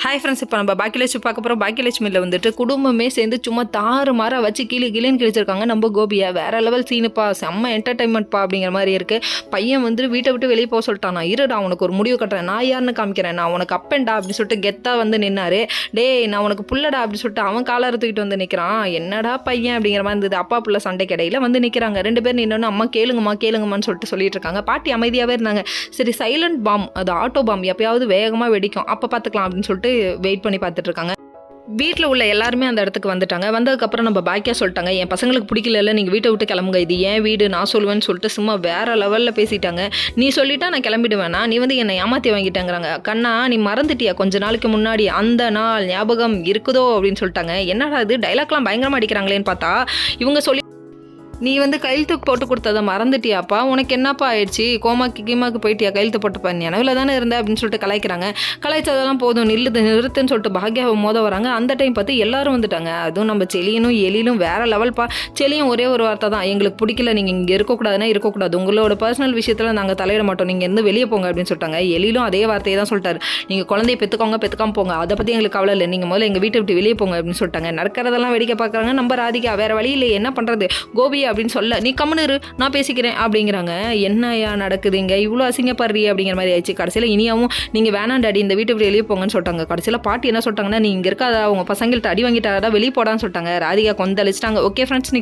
Hi friends, இப்போ நம்ம பாக்கியலட்சுமி பார்க்க போகிறோம். பாக்கியலட்சுமியில் வந்துட்டு குடும்பமே சேர்ந்து சும்மா தாறுமாறாக வச்சு கிளின்னு கிழிச்சிருக்காங்க நம்ம கோபியை. வேற லெவல் சீனுப்பா, செம்ம என்டர்டைன்மெண்ட்ப்பா அப்படிங்கிற மாதிரி இருக்குது. பையன் வந்து வீட்டை விட்டு வெளியே போக சொல்லிட்டான். நான் இருடா உனக்கு ஒரு முடிவு கட்டுறேன், நான் யாருன்னு காமிக்கிறேன், நான் உனக்கு அப்பேன்டா அப்படின்னு சொல்லிட்டு கெத்தாக வந்து நின்னாரு. டேய் நான் உனக்கு புள்ளடா அப்படின்னு சொல்லிட்டு அவன் காலரை தூக்கிட்டு வந்து நிற்கிறான். என்னடா பையன் அப்படிங்கிற மாதிரி இருந்தது. அப்பா புள்ள சண்டை கடையில் வந்து நிற்கிறாங்க. ரெண்டு பேர் நின்னோன்னு அம்மா கேளுங்கம்மான்னு சொல்லிட்டு சொல்லிட்டு இருக்காங்க. பாட்டி அமைதியாகவே இருந்தாங்க. சரி சைலண்ட் பாம், அது ஆட்டோ பாம், எப்பயாவது வேகமாக வெடிக்கும், அப்போ பார்த்துக்கலாம் அப்படின்னு சொல்லிட்டு வெயிட் பண்ணி பார்த்துட்டு இருக்காங்க. வீட்டில் உள்ள எல்லாருமே அந்த இடத்துக்கு வந்துட்டாங்க. வந்ததுக்கப்புறம் நம்ம பாக்கியா சொல்லிட்டாங்க, என் பசங்களுக்கு பிடிக்கல, நீங்கள் வீட்டை விட்டு கிளம்புங்க, இது ஏன் வீடு, நான் சொல்லுவேன்னு சொல்லிட்டு சும்மா வேற லெவலில் பேசிட்டாங்க. நீ சொல்லிட்டா நான் கிளம்பிடுவேனா, நீ வந்து என்னை ஏமாற்றி வாங்கிட்டேங்கிறாங்க. கண்ணா நீ மறந்துட்டியா கொஞ்ச நாளைக்கு முன்னாடி அந்த நாள் ஞாபகம் இருக்குதோ அப்படின்னு சொல்லிட்டாங்க. என்னடா இது டைலாக்லாம் பயங்கரமாக அடிக்கிறாங்களேன்னு பார்த்தா இவங்க சொல்லி, நீ வந்து கையெழுத்து போட்டு கொடுத்ததை மறந்துட்டியாப்பா, உனக்கு என்னப்பா ஆயிடுச்சு, கீமாக்கு போயிட்டியா, கையெழுத்து போட்டுப்பா, நினைவில் தானே இருந்த அப்படின்னு சொல்லிட்டு கலாய்க்கிறாங்க. கலாய்ச்சதெல்லாம் போதும் நிறுத்துன்னு சொல்லிட்டு பாக்யாவை மோத வராங்க. அந்த டைம் பார்த்து எல்லாரும் வந்துட்டாங்க. அதுவும் நம்ம செலியனும் எலியிலும் வேற லெவல்ப்பா. செலியும் ஒரே ஒரு வார்த்தை தான், எங்களுக்கு பிடிக்கல, நீங்கள் இங்கே இருக்கக்கூடாதுன்னா இருக்கக்கூடாது, உங்களோட பர்சனல் விஷயத்தில் நாங்கள் தலையிட மாட்டோம், நீங்கள் இருந்து வெளியே போங்க அப்படின்னு சொல்லிட்டாங்க. எலியிலும் அதே வார்த்தையை தான் சொல்லிட்டாரு, நீங்கள் குழந்தைய பெற்றுக்காம போங்க, அதை பற்றி எங்களுக்கு கவலை இல்லை, நீங்கள் முதல்ல எங்கள் வீட்டை விட்டு வெளியே போங்க அப்படின்னு சொல்லிட்டாங்க. நடக்கிறதெல்லாம் வேடிக்கை பார்க்குறாங்க. நம்ம ராதிகா வேற வழி இல்லை, என்ன பண்ணுறது கோபியா அப்படின்னு சொல்ல, நீ கம்முனு நான் பேசிக்கிறேன் அப்படிங்கிறாங்க. என்னையா நடக்குதுங்க, இவ்வளோ அசிங்கப்படுறீ அப்படிங்கிற மாதிரி ஆயிடுச்சு. கடைசியில் இனியாவும் நீங்கள் வேணாம் டாடி இந்த வீட்டை விட்டு வெளியே போங்கன்னு சொல்லிட்டாங்க. கடைசியில் பாட்டி என்ன சொல்லிட்டாங்கன்னா, நீ இங்கே இருக்காதா, உங்கள் பசங்கள்கிட்ட அடி வாங்கிட்டாரா, வெளியே போடான்னு சொல்லிட்டாங்க. ராதிகா கொந்தளிச்சிட்டாங்க. Okay friends, next